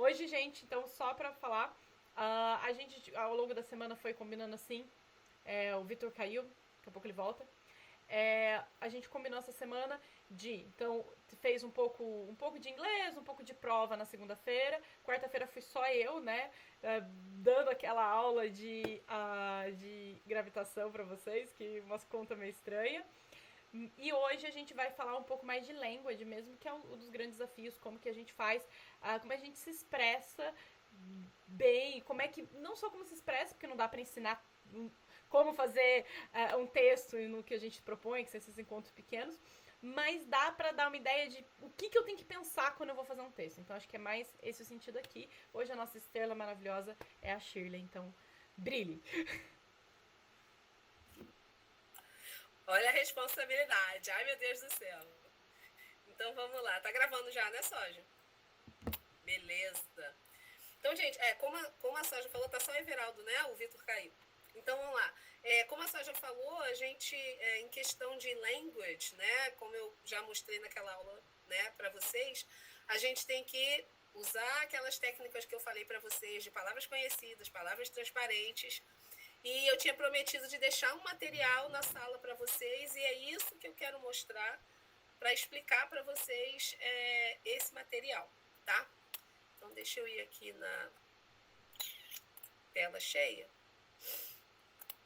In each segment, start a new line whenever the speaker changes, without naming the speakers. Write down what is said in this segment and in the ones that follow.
Hoje, gente, então, só pra falar, a gente, ao longo da semana, foi combinando assim. O Vitor caiu, daqui a pouco ele volta. A gente combinou essa semana então, fez um pouco de inglês, um pouco de prova na segunda-feira. Quarta-feira fui só eu, né? Dando aquela aula de gravitação pra vocês, que umas contas meio estranhas. E hoje a gente vai falar um pouco mais de language mesmo, que é um dos grandes desafios, como que a gente faz, como a gente se expressa bem, como é que, não só como se expressa, porque não dá para ensinar como fazer um texto no que a gente propõe, que são esses encontros pequenos, mas dá para dar uma ideia de o que eu tenho que pensar quando eu vou fazer um texto. Então acho que é mais esse o sentido aqui. Hoje a nossa estrela maravilhosa é a Shirley, então brilhe.
Olha a responsabilidade. Ai, meu Deus do céu. Então vamos lá. Tá gravando já, né, Soja? Beleza. Então, gente, como a Soja falou, tá só o Everaldo, né? O Vitor caiu. Então vamos lá. Como a Soja falou, a gente, em questão de language, né? Como eu já mostrei naquela aula, né, para vocês, a gente tem que usar aquelas técnicas que eu falei para vocês de palavras conhecidas, palavras transparentes. E eu tinha prometido de deixar um material na sala para vocês, e é isso que eu quero mostrar para explicar para vocês esse material, tá? Então, deixa eu ir aqui na tela cheia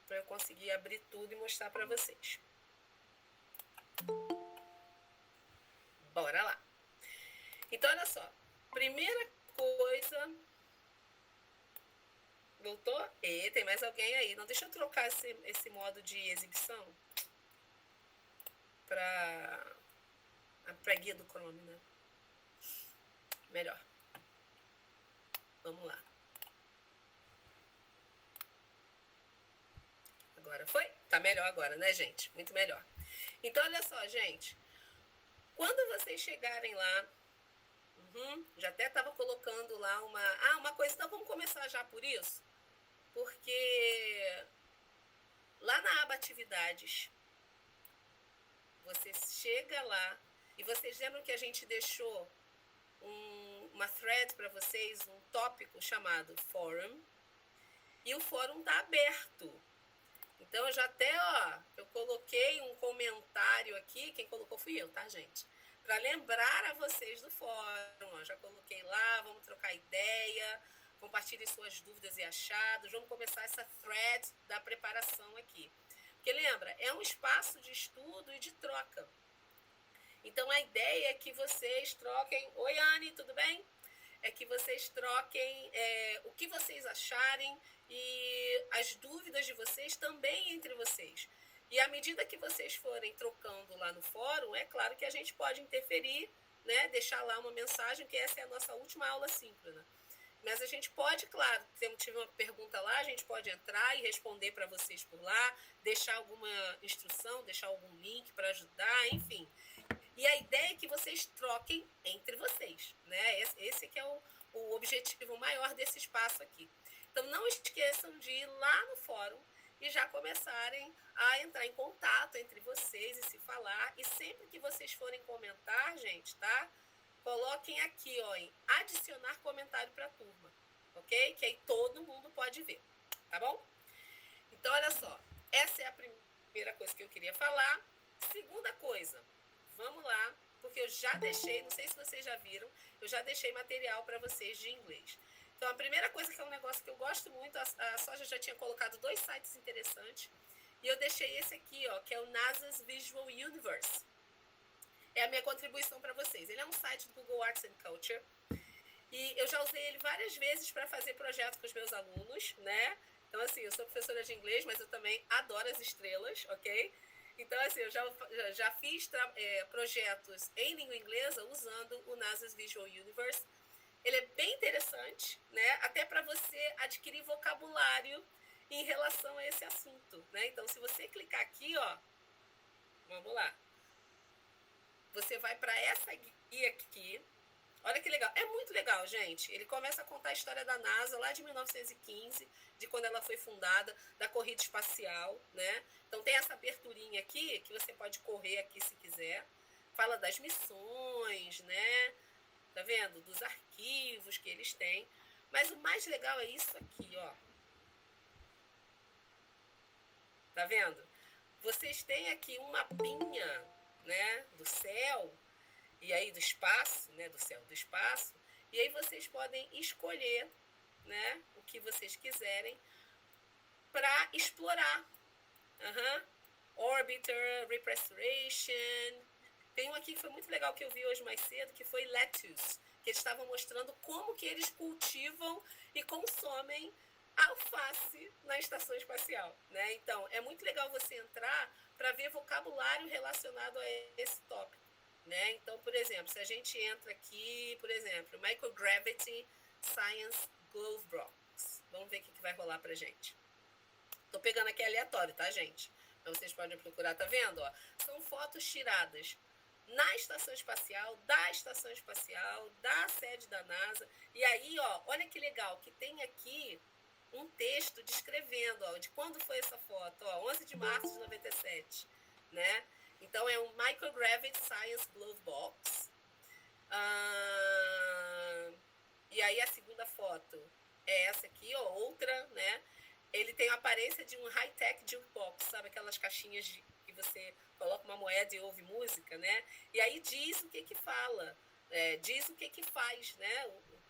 para eu conseguir abrir tudo e mostrar para vocês. Bora lá. Então, olha só. Primeira coisa. Voltou? E tem mais alguém aí. Não, deixa eu trocar esse modo de exibição para guia do Chrome, né? Melhor. Vamos lá. Agora foi? Tá melhor agora, né, gente? Muito melhor. Então, olha só, gente. Quando vocês chegarem lá, já até estava colocando lá uma coisa. Então, vamos começar já por isso? Porque lá na aba Atividades, você chega lá e vocês lembram que a gente deixou uma thread para vocês, um tópico chamado Forum, e o fórum está aberto. Então, eu já até, eu coloquei um comentário aqui, quem colocou fui eu, tá, gente? Para lembrar a vocês do fórum, já coloquei lá, vamos trocar ideia, compartilhe suas dúvidas e achados, vamos começar essa thread da preparação aqui. Porque lembra, é um espaço de estudo e de troca. Então, a ideia é que vocês troquem... Oi, Anne, tudo bem? É que vocês troquem o que vocês acharem e as dúvidas de vocês também entre vocês. E à medida que vocês forem trocando lá no fórum, é claro que a gente pode interferir, né, deixar lá uma mensagem, que essa é a nossa última aula síncrona. Mas a gente pode, claro, tive uma pergunta lá, a gente pode entrar e responder para vocês por lá, deixar alguma instrução, deixar algum link para ajudar, enfim. E a ideia é que vocês troquem entre vocês, né? Esse que é o objetivo maior desse espaço aqui. Então, não esqueçam de ir lá no fórum e já começarem a entrar em contato entre vocês e se falar. E sempre que vocês forem comentar, gente, tá? Coloquem aqui, ó, em adicionar comentário para a turma, ok? Que aí todo mundo pode ver, tá bom? Então, olha só. Essa é a primeira coisa que eu queria falar. Segunda coisa, vamos lá, porque eu já deixei, não sei se vocês já viram, eu já deixei material para vocês de inglês. Então, a primeira coisa, que é um negócio que eu gosto muito, a Soja já tinha colocado 2 sites interessantes, e eu deixei esse aqui, ó, que é o NASA's Visual Universe. É a minha contribuição para vocês. Ele é um site do Google Arts and Culture, e eu já usei ele várias vezes para fazer projetos com os meus alunos, né? Então, assim, eu sou professora de inglês, mas eu também adoro as estrelas, ok? Então, assim, eu já fiz projetos em língua inglesa usando o NASA's Visual Universe. Ele é bem interessante, né? Até para você adquirir vocabulário em relação a esse assunto, né? Então, se você clicar aqui, ó, vamos lá. Você vai para essa guia aqui. Olha que legal. É muito legal, gente. Ele começa a contar a história da NASA lá de 1915, de quando ela foi fundada, da corrida espacial, né? Então tem essa aberturinha aqui, que você pode correr aqui se quiser. Fala das missões, né? Tá vendo? Dos arquivos arquivos que eles têm. Mas o mais legal é isso aqui, ó. Tá vendo? Vocês têm aqui um mapinha, né, do céu, e aí do espaço, né, do céu, do espaço, e aí vocês podem escolher, né, o que vocês quiserem para explorar. Orbiter, Represtoration. Tem um aqui que foi muito legal que eu vi hoje mais cedo, que foi Lettuce, que eles estavam mostrando como que eles cultivam e consomem alface na estação espacial, né? Então, é muito legal você entrar para ver vocabulário relacionado a esse tópico, né? Então, por exemplo, se a gente entra aqui, por exemplo, Microgravity Science Glove Box. Vamos ver o que vai rolar pra gente. Tô pegando aqui aleatório, tá, gente? Então, vocês podem procurar, tá vendo? Ó? São fotos tiradas na estação espacial, da sede da NASA. E aí, ó, olha que legal, que tem aqui um texto descrevendo, ó, de quando foi essa foto, ó, 11 de março de 97, né? Então, é um Microgravity Science Glove Box. E aí, a segunda foto é essa aqui, ó, outra, né? Ele tem a aparência de um high-tech jukebox, sabe? Aquelas caixinhas que você coloca uma moeda e ouve música, né? E aí diz o que fala, diz o que faz, né?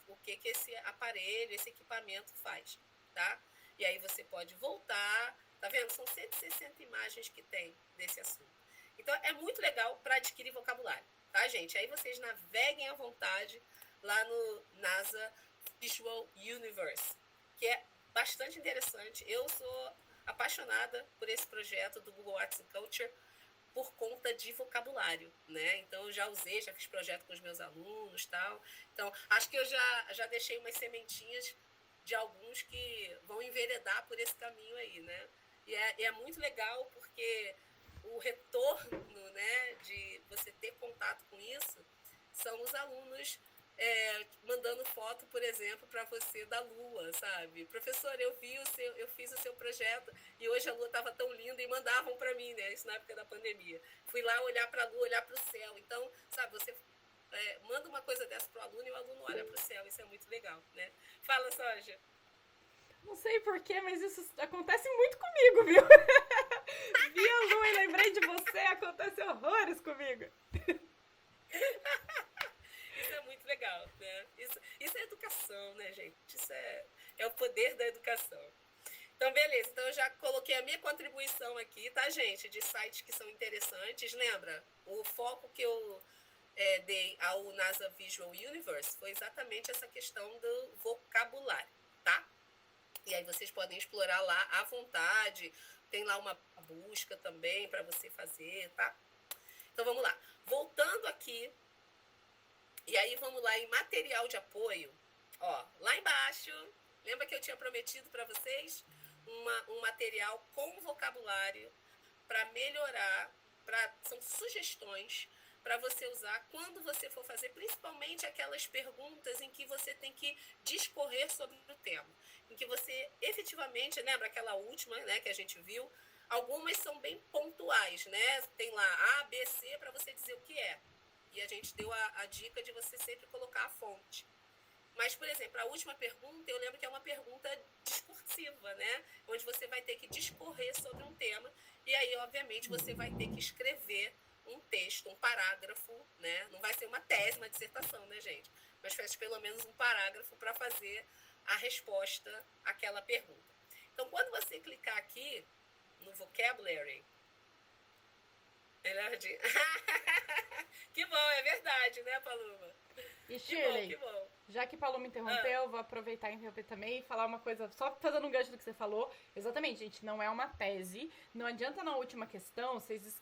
O que esse aparelho, esse equipamento faz, tá? E aí você pode voltar, tá vendo? São 160 imagens que tem desse assunto. Então, é muito legal para adquirir vocabulário, tá, gente? Aí vocês naveguem à vontade lá no NASA Visual Universe, que é bastante interessante. Eu sou apaixonada por esse projeto do Google Arts and Culture por conta de vocabulário, né? Então, eu já usei, já fiz projeto com os meus alunos e tal. Então, acho que eu já deixei umas sementinhas de alguns que vão enveredar por esse caminho aí, né? E é muito legal porque o retorno, né, de você ter contato com isso são os alunos mandando foto, por exemplo, para você da Lua, sabe? Professor, eu fiz o seu projeto e hoje a Lua estava tão linda, e mandavam para mim, né? Isso na época da pandemia. Fui lá olhar para a Lua, olhar para o céu. Então, sabe, você manda uma coisa dessa pro aluno e o aluno olha para o céu. Isso é muito legal, né? Fala, Soja.
Não sei porquê, mas isso acontece muito comigo, viu? Vi a Lua e lembrei de você, acontece horrores comigo.
Isso é muito legal, né? Isso é educação, né, gente? Isso é o poder da educação. Então, beleza. Então, eu já coloquei a minha contribuição aqui, tá, gente? De sites que são interessantes. Lembra? O foco que eu dei ao NASA Visual Universe foi exatamente essa questão do vocabulário, tá? E aí vocês podem explorar lá à vontade. Tem lá uma busca também para você fazer, tá? Então, vamos lá. Voltando aqui. E aí, vamos lá em material de apoio. Ó, lá embaixo, lembra que eu tinha prometido para vocês um material com vocabulário para melhorar, são sugestões para você usar quando você for fazer, principalmente aquelas perguntas em que você tem que discorrer sobre o tema. Em que você efetivamente, lembra aquela última, né, que a gente viu? Algumas são bem pontuais, né? Tem lá A, B, C para você dizer o que é. E a gente deu a dica de você sempre colocar a fonte. Mas, por exemplo, a última pergunta, eu lembro que é uma pergunta discursiva, né? Onde você vai ter que discorrer sobre um tema. E aí, obviamente, você vai ter que escrever um texto, um parágrafo, né? Não vai ser uma tese, uma dissertação, né, gente? Mas faz pelo menos um parágrafo para fazer a resposta àquela pergunta. Então, quando você clicar aqui no vocabulary, melhor de... Que bom, é verdade, né, Paloma?
E Shirley,
que bom.
Já que Paloma interrompeu, eu vou aproveitar e interromper também e falar uma coisa, só fazendo um gancho do que você falou. Exatamente, gente, não é uma tese. Não adianta na última questão vocês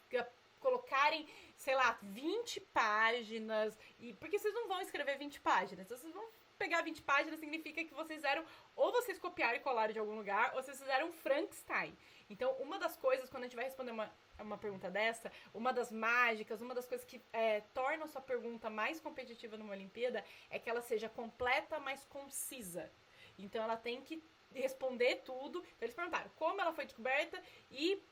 colocarem, sei lá, 20 páginas, porque vocês não vão escrever 20 páginas. Vocês vão pegar 20 páginas, significa que vocês fizeram, ou vocês copiaram e colaram de algum lugar, ou vocês fizeram um Frankenstein. Então, uma das coisas, quando a gente vai responder uma pergunta dessa, uma das mágicas, uma das coisas que torna a sua pergunta mais competitiva numa Olimpíada é que ela seja completa, mas concisa. Então ela tem que responder tudo. Então eles perguntaram como ela foi descoberta e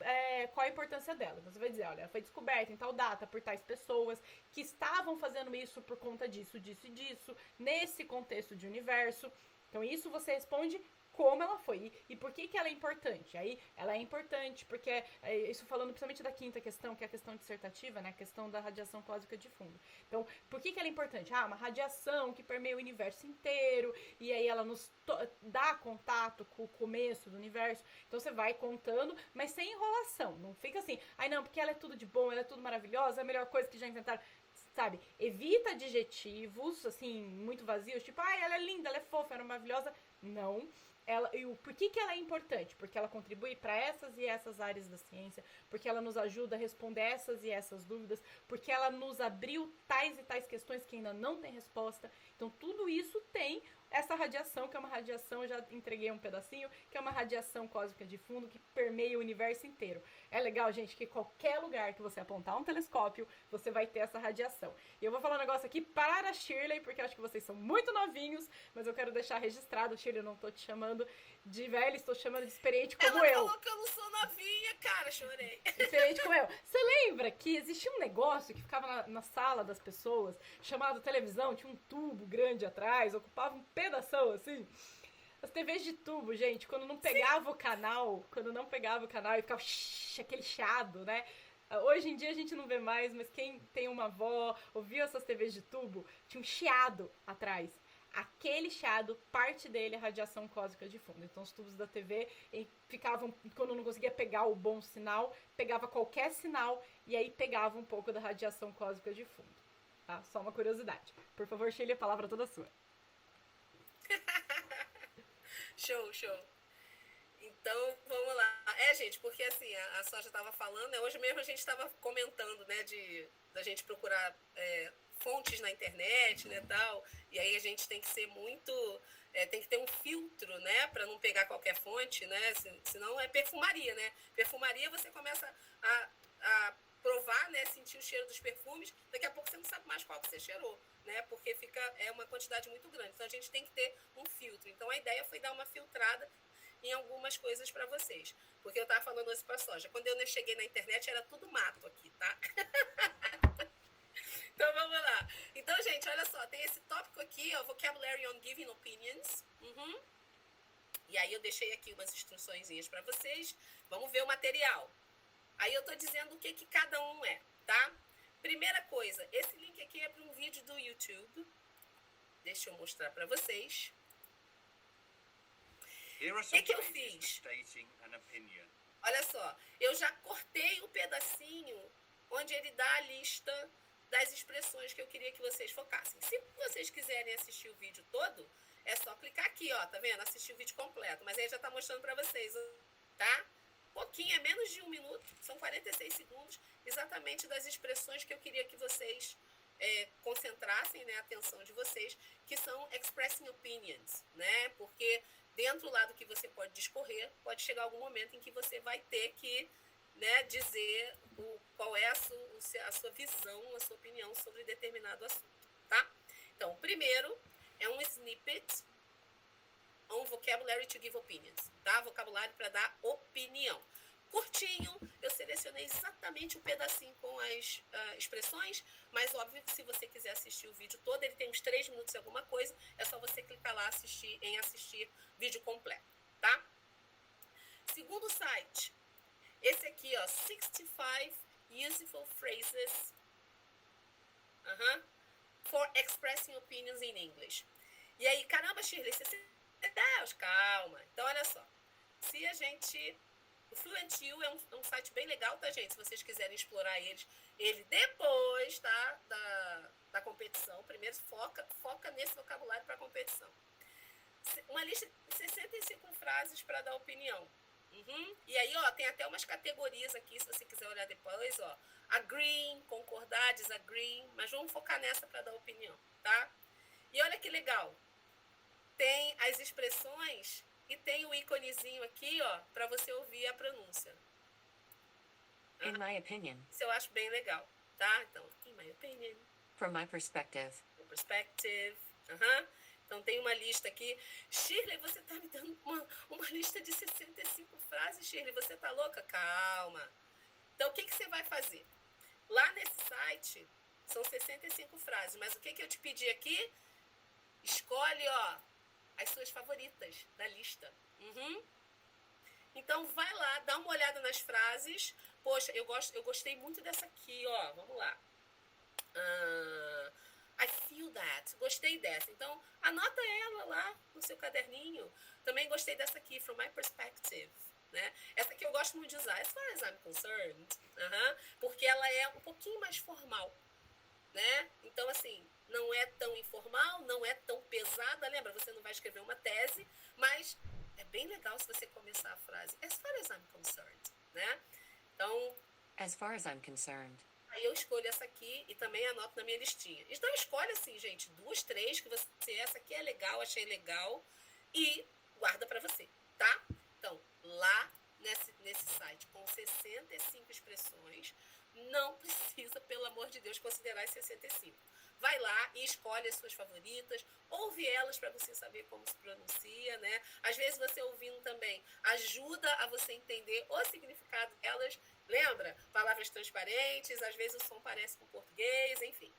qual a importância dela. Então você vai dizer, olha, ela foi descoberta em tal data por tais pessoas que estavam fazendo isso por conta disso, disso e disso, nesse contexto de universo. Então isso você responde como ela foi e por que ela é importante. Aí ela é importante porque, isso falando principalmente da quinta questão, que é a questão dissertativa, né, a questão da radiação cósmica de fundo. Então, por que ela é importante? Uma radiação que permeia o universo inteiro e aí ela nos dá contato com o começo do universo. Então você vai contando, mas sem enrolação. Não fica assim, não, porque ela é tudo de bom, ela é tudo maravilhosa, é a melhor coisa que já inventaram. Sabe, evita adjetivos, assim, muito vazios, tipo, ela é linda, ela é fofa, ela é maravilhosa. Não. Por que ela é importante? Porque ela contribui para essas e essas áreas da ciência, porque ela nos ajuda a responder essas e essas dúvidas, porque ela nos abriu tais e tais questões que ainda não tem resposta. Então, tudo isso tem essa radiação, que é uma radiação, já entreguei um pedacinho, que é uma radiação cósmica de fundo que permeia o universo inteiro. É legal, gente, que qualquer lugar que você apontar um telescópio, você vai ter essa radiação. E eu vou falar um negócio aqui para a Shirley, porque eu acho que vocês são muito novinhos, mas eu quero deixar registrado, Shirley, eu não tô te chamando de velho, estou te chamando de experiente como eu.
Ela falou que eu não sou novinha, cara, chorei.
Experiente como eu. Você lembra que existia um negócio que ficava na sala das pessoas, chamado televisão, tinha um tubo grande atrás, ocupava um pedação assim? As TVs de tubo, gente, quando não pegava o canal e ficava aquele chiado, né? Hoje em dia a gente não vê mais, mas quem tem uma avó, ouviu essas TVs de tubo, tinha um chiado atrás. Aquele chiado, parte dele é radiação cósmica de fundo. Então os tubos da TV ficavam, quando não conseguia pegar o bom sinal, pegava qualquer sinal e aí pegava um pouco da radiação cósmica de fundo. Tá? Só uma curiosidade. Por favor, Sheila, a palavra toda sua.
Show. Então, vamos lá. Gente, porque assim, a Só já estava falando, né? Hoje mesmo a gente estava comentando, né, da gente procurar fontes na internet, né, tal. E aí a gente tem que ser muito... tem que ter um filtro, né, para não pegar qualquer fonte, né? Senão é perfumaria, né? Perfumaria você começa a provar, né, sentir o cheiro dos perfumes, daqui a pouco você não sabe mais qual que você cheirou, né? Porque é uma quantidade muito grande. Então a gente tem que ter um filtro. Então a ideia foi dar uma filtrada em algumas coisas para vocês. Porque eu estava falando hoje para a Soja. Quando eu cheguei na internet, era tudo mato aqui, tá? Então, vamos lá. Então, gente, olha só. Tem esse tópico aqui, ó, Vocabulary on Giving Opinions. E aí eu deixei aqui umas instruçõezinhas para vocês. Vamos ver o material. Aí eu tô dizendo o que cada um é, tá? Primeira coisa, esse link aqui é para um vídeo do YouTube. Deixa eu mostrar para vocês. O que eu fiz? Olha só, eu já cortei o pedacinho onde ele dá a lista das expressões que eu queria que vocês focassem. Se vocês quiserem assistir o vídeo todo, é só clicar aqui, ó, tá vendo? Assistir o vídeo completo. Mas aí já tá mostrando pra vocês, tá? Pouquinho, é menos de 1 minuto, são 46 segundos, exatamente das expressões que eu queria que vocês concentrassem, né, a atenção de vocês, que são expressing opinions, né? Porque dentro lá do que você pode discorrer, pode chegar algum momento em que você vai ter que, né, dizer qual é a sua visão, a sua opinião sobre determinado assunto, tá? Então, primeiro é um snippet on vocabulary to give opinions, tá? Vocabulário para dar opinião. Curtinho, eu selecionei exatamente um pedacinho com as expressões, mas óbvio que se você quiser assistir o vídeo todo, ele tem uns 3 minutos e alguma coisa, é só você clicar lá em assistir vídeo completo, tá? Segundo site, esse aqui, ó, 65 useful phrases for expressing opinions in English. E aí, caramba, Shirley, Deus, calma. Então, olha só, se a gente... O FluentU é um site bem legal, tá, gente? Se vocês quiserem explorar ele depois, tá, da competição. Primeiro, foca nesse vocabulário para competição. Uma lista de 65 frases para dar opinião. E aí, ó, tem até umas categorias aqui, se você quiser olhar depois, ó. Agreeing, concordar, disagreeing. Mas vamos focar nessa para dar opinião, tá? E olha que legal. Tem as expressões... E tem o íconezinho aqui, ó, para você ouvir a pronúncia.
In my opinion.
Isso eu acho bem legal, tá? Então, in my opinion.
From my perspective.
Perspective. Então, tem uma lista aqui. Shirley, você está me dando uma lista de 65 frases, Shirley. Você está louca? Calma. Então, o que você vai fazer? Lá nesse site, são 65 frases. Mas o que eu te pedi aqui? Escolhe, as suas favoritas da lista. Então, vai lá, dá uma olhada nas frases. Poxa, eu gostei muito dessa aqui, Vamos lá. I feel that. Gostei dessa. Então, anota ela lá no seu caderninho. Também gostei dessa aqui, from my perspective. Né? Essa aqui eu gosto muito de usar, as far as I'm concerned. Porque ela é um pouquinho mais formal. Né? Então, assim, não é tão informal, não é tão pesada. Lembra, você não vai escrever uma tese, mas é bem legal se você começar a frase as far as I'm concerned. Né? Então,
As far as I'm concerned.
aí eu escolho essa aqui e também anoto na minha listinha. Então, escolhe assim, gente, 2, 3, que você, essa aqui é legal, achei legal, e guarda pra você, tá? Então, lá nesse site, com 65 expressões, não precisa, pelo amor de Deus, considerar as 65. Vai lá e escolhe as suas favoritas, ouve elas para você saber como se pronuncia, né? Às vezes você ouvindo também ajuda a você entender o significado delas. Lembra? Palavras transparentes, às vezes o som parece com português, enfim.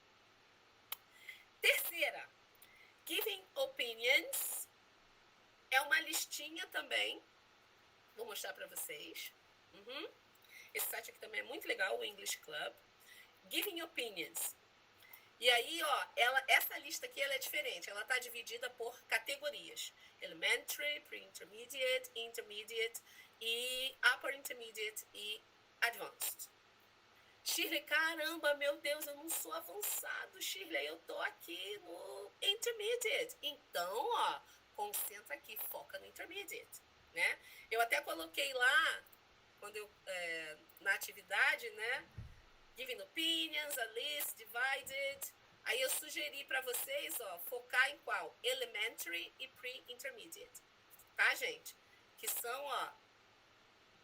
Terceira, giving opinions. É uma listinha também. Vou mostrar para vocês. Esse site aqui também é muito legal, o English Club. Giving opinions. E aí, essa lista aqui ela é diferente. Ela está dividida por categorias. Elementary, Pre-Intermediate, Intermediate, e Upper Intermediate e Advanced. Shirley, caramba, meu Deus, eu não sou avançado, Shirley. Eu tô aqui no Intermediate. Então, concentra aqui, foca no Intermediate. Né? Eu até coloquei lá, quando na atividade, né? Giving opinions, a list, divided. Aí eu sugeri para vocês, focar em qual? Elementary e Pre-Intermediate. Tá, gente? Que são,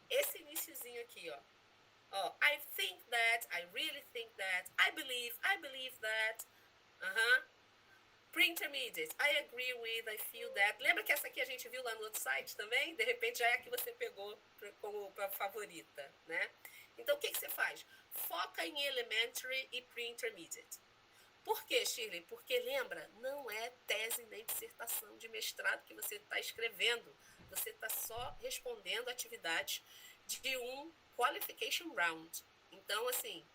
esse iniciozinho aqui, I think that, I really think that, I believe that. Pre-Intermediate, I agree with, I feel that. Lembra que essa aqui a gente viu lá no outro site também? De repente já é a que você pegou como favorita, né? Então, o que você faz? Foca em Elementary e Pre-Intermediate. Por quê, Shirley? Porque, lembra, não é tese nem dissertação de mestrado que você está escrevendo. Você está só respondendo atividades de um qualification round. Então, assim,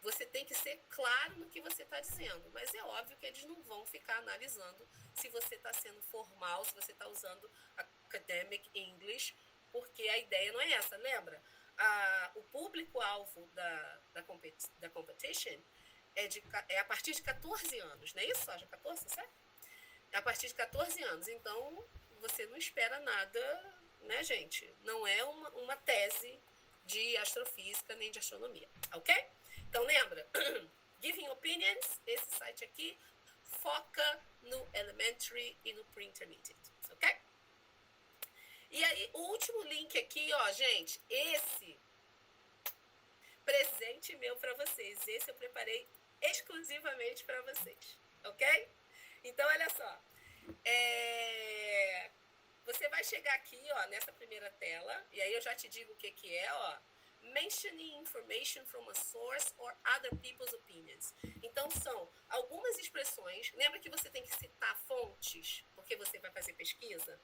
você tem que ser claro no que você está dizendo. Mas é óbvio que eles não vão ficar analisando se você está sendo formal, se você está usando academic English, porque a ideia não é essa, lembra? O público-alvo da competition é a partir de 14 anos, não é isso? Já 14, certo? É a partir de 14 anos. Então, você não espera nada, né, gente? Não é uma tese de astrofísica nem de astronomia, ok? Então, lembra? Giving opinions, esse site aqui, foca no elementary e no pre-intermediate, ok? E aí, o último link aqui, gente, esse presente meu para vocês. Esse eu preparei exclusivamente para vocês, ok? Então, olha só. Você vai chegar aqui, nessa primeira tela, e aí eu já te digo o que é, mentioning information from a source or other people's opinions. Então, são algumas expressões. Lembra que você tem que citar fontes, porque você vai fazer pesquisa?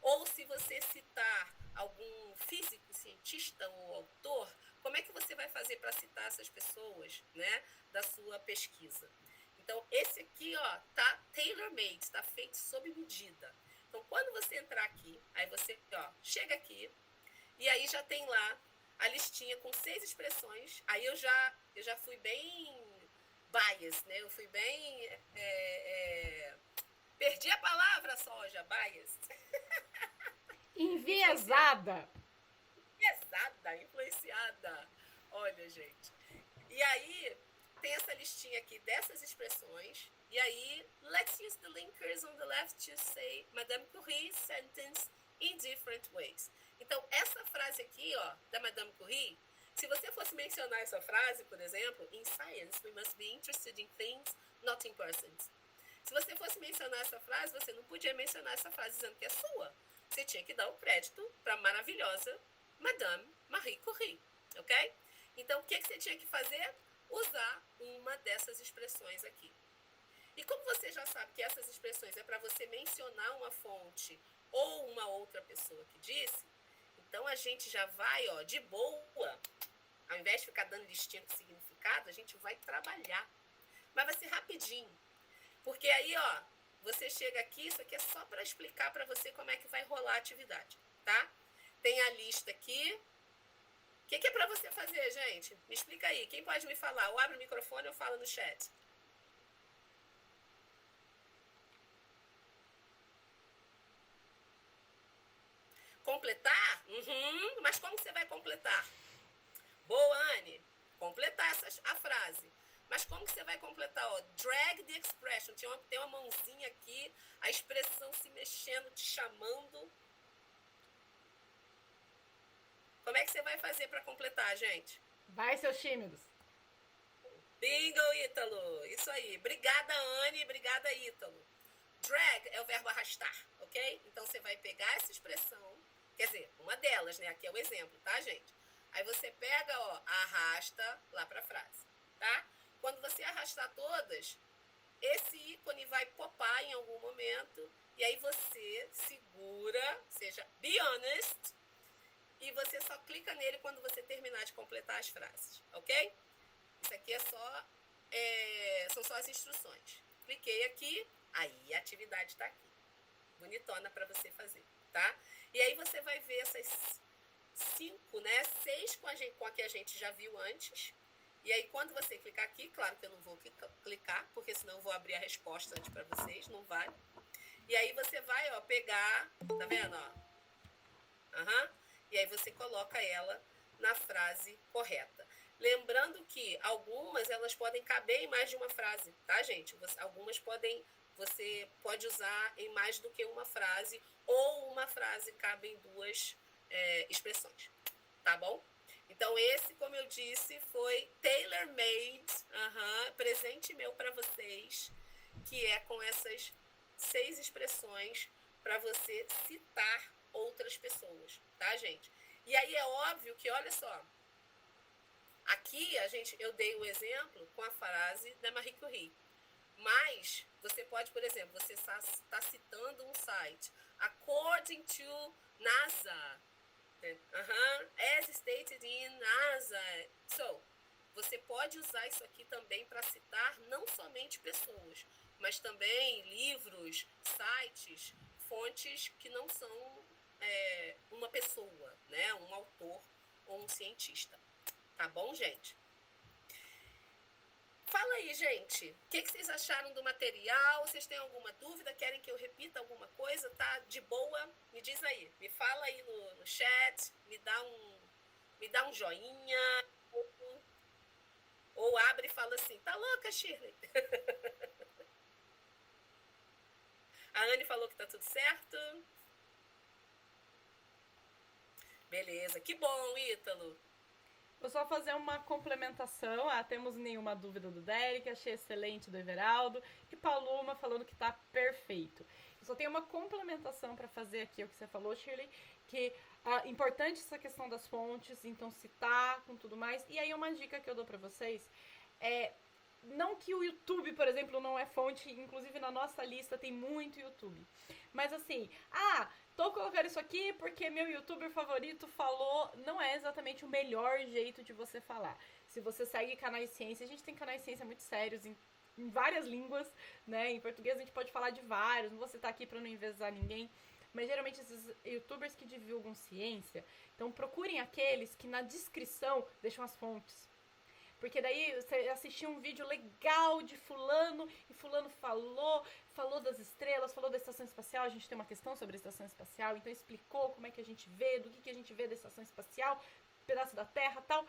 Ou se você citar algum físico, cientista ou autor, como é que você vai fazer para citar essas pessoas, né, da sua pesquisa? Então, esse aqui, tá tailor-made, está feito sob medida. Então, quando você entrar aqui, aí você, chega aqui, e aí já tem lá a listinha com 6 expressões. Aí eu já fui bem biased, né? Eu fui bem... perdi a palavra só, já, biased.
Enviesada.
Enviesada, influenciada. Olha, gente. E aí, tem essa listinha aqui dessas expressões. E aí, let's use the linkers on the left to say Madame Curie's sentence in different ways. Então, essa frase aqui, da Madame Curie, se você fosse mencionar essa frase, por exemplo, in science, we must be interested in things, not in persons. Se você fosse mencionar essa frase, você não podia mencionar essa frase dizendo que é sua. Você tinha que dar o crédito para a maravilhosa Madame Marie Curie, ok? Então, o que você tinha que fazer? Usar uma dessas expressões aqui. E como você já sabe que essas expressões é para você mencionar uma fonte ou uma outra pessoa que disse, então a gente já vai, ó, de boa, ao invés de ficar dando listinha com significado, a gente vai trabalhar. Mas vai ser rapidinho. Porque aí, ó, você chega aqui, isso aqui é só para explicar para você como é que vai rolar a atividade, tá? Tem a lista aqui. O que é para você fazer, gente? Me explica aí. Quem pode me falar? Ou abre o microfone ou fala no chat. Completar? Uhum. Mas como você vai completar? Boa, Anne. Completar a frase. Mas como que você vai completar? Ó, drag the expression. Tem uma mãozinha aqui, a expressão se mexendo, te chamando. Como é que você vai fazer para completar, gente?
Vai, seus tímidos.
Bingo, Ítalo. Isso aí. Obrigada, Anne. Obrigada, Ítalo. Drag é o verbo arrastar, ok? Então, você vai pegar essa expressão, quer dizer, uma delas, né? Aqui é o exemplo, tá, gente? Aí você pega, ó, arrasta lá para a frase, tá? Quando você arrastar todas, esse ícone vai popar em algum momento e aí você segura, seja be honest, e você só clica nele quando você terminar de completar as frases, ok? Isso aqui são só as instruções. Cliquei aqui, aí a atividade está aqui. Bonitona para você fazer, tá? E aí você vai ver essas 5, né? 6 com a que a gente já viu antes. E aí quando você clicar aqui, claro que eu não vou clicar, porque senão eu vou abrir a resposta antes para vocês, não vai. E aí você vai, ó, pegar, tá vendo, ó? E aí você coloca ela na frase correta. Lembrando que algumas, elas podem caber em mais de uma frase, tá, gente? Algumas você pode usar em mais do que uma frase, ou uma frase cabe em 2 expressões, tá bom? Então, esse, como eu disse, foi tailor-made, presente meu para vocês, que é com essas 6 expressões para você citar outras pessoas, tá, gente? E aí é óbvio que, olha só, aqui eu dei o exemplo com a frase da Marie Curie, mas você pode, por exemplo, você está citando um site, according to NASA, as stated in NASA. So, você pode usar isso aqui também para citar não somente pessoas, mas também livros, sites, fontes que não são uma pessoa, né? Um autor ou um cientista. Tá bom, gente? Fala aí, gente. O que vocês acharam do material? Vocês têm alguma dúvida? Querem que eu repita alguma coisa? Tá de boa? Me diz aí. Me fala aí no chat. Me dá um joinha. Ou abre e fala assim, tá louca, Shirley? A Anne falou que tá tudo certo. Beleza. Que bom, Ítalo.
Vou só fazer uma complementação. Temos nenhuma dúvida do Derek, achei excelente do Everaldo. E Paloma falando que tá perfeito. Eu só tenho uma complementação para fazer aqui, o que você falou, Shirley, que importante essa questão das fontes, então citar com tudo mais. E aí uma dica que eu dou para vocês é, não que o YouTube, por exemplo, não é fonte, inclusive na nossa lista tem muito YouTube. Mas assim, tô colocando isso aqui porque meu youtuber favorito falou. Não é exatamente o melhor jeito de você falar. Se você segue canais de ciência, a gente tem canais de ciência muito sérios em várias línguas, né? Em português a gente pode falar de vários, não vou citar aqui pra não envezar ninguém. Mas geralmente esses youtubers que divulgam ciência, então procurem aqueles que na descrição deixam as fontes. Porque daí você assistiu um vídeo legal de fulano, e fulano falou das estrelas, falou da estação espacial, a gente tem uma questão sobre a estação espacial, então explicou como é que a gente vê, do que a gente vê da estação espacial, pedaço da Terra, tal.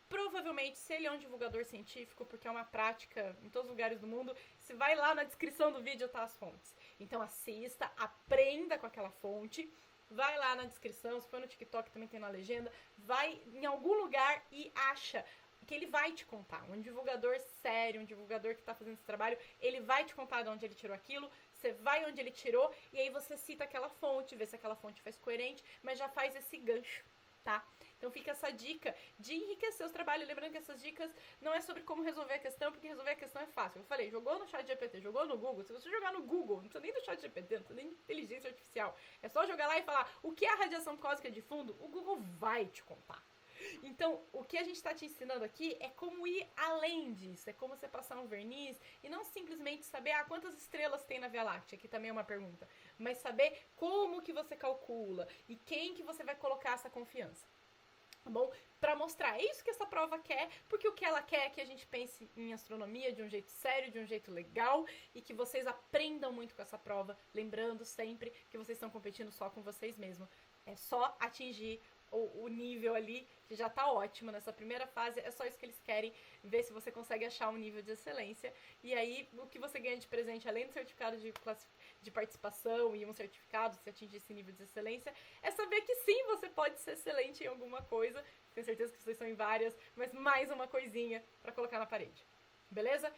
Provavelmente, se ele é um divulgador científico, porque é uma prática em todos os lugares do mundo, você vai lá na descrição do vídeo, tá as fontes. Então assista, aprenda com aquela fonte, vai lá na descrição, se for no TikTok também tem na legenda, vai em algum lugar e acha que ele vai te contar. Um divulgador sério, um divulgador que está fazendo esse trabalho, ele vai te contar de onde ele tirou aquilo, você vai onde ele tirou, e aí você cita aquela fonte, vê se aquela fonte faz coerente, mas já faz esse gancho, tá? Então fica essa dica de enriquecer os trabalhos. Lembrando que essas dicas não é sobre como resolver a questão, porque resolver a questão é fácil. Eu falei, jogou no chat GPT, jogou no Google. Se você jogar no Google, não precisa nem do chat GPT, não precisa nem de inteligência artificial. É só jogar lá e falar o que é a radiação cósmica de fundo, o Google vai te contar. Então, o que a gente está te ensinando aqui é como ir além disso. É como você passar um verniz e não simplesmente saber quantas estrelas tem na Via Láctea, que também é uma pergunta, mas saber como que você calcula e quem que você vai colocar essa confiança. Tá bom? Para mostrar, é isso que essa prova quer, porque o que ela quer é que a gente pense em astronomia de um jeito sério, de um jeito legal, e que vocês aprendam muito com essa prova, lembrando sempre que vocês estão competindo só com vocês mesmos. É só atingir o nível ali, que já tá ótimo nessa primeira fase, é só isso que eles querem, ver se você consegue achar um nível de excelência, e aí o que você ganha de presente, além do certificado de participação e um certificado, se atingir esse nível de excelência, é saber que sim, você pode ser excelente em alguma coisa, tenho certeza que vocês são em várias, mas mais uma coisinha pra colocar na parede, beleza?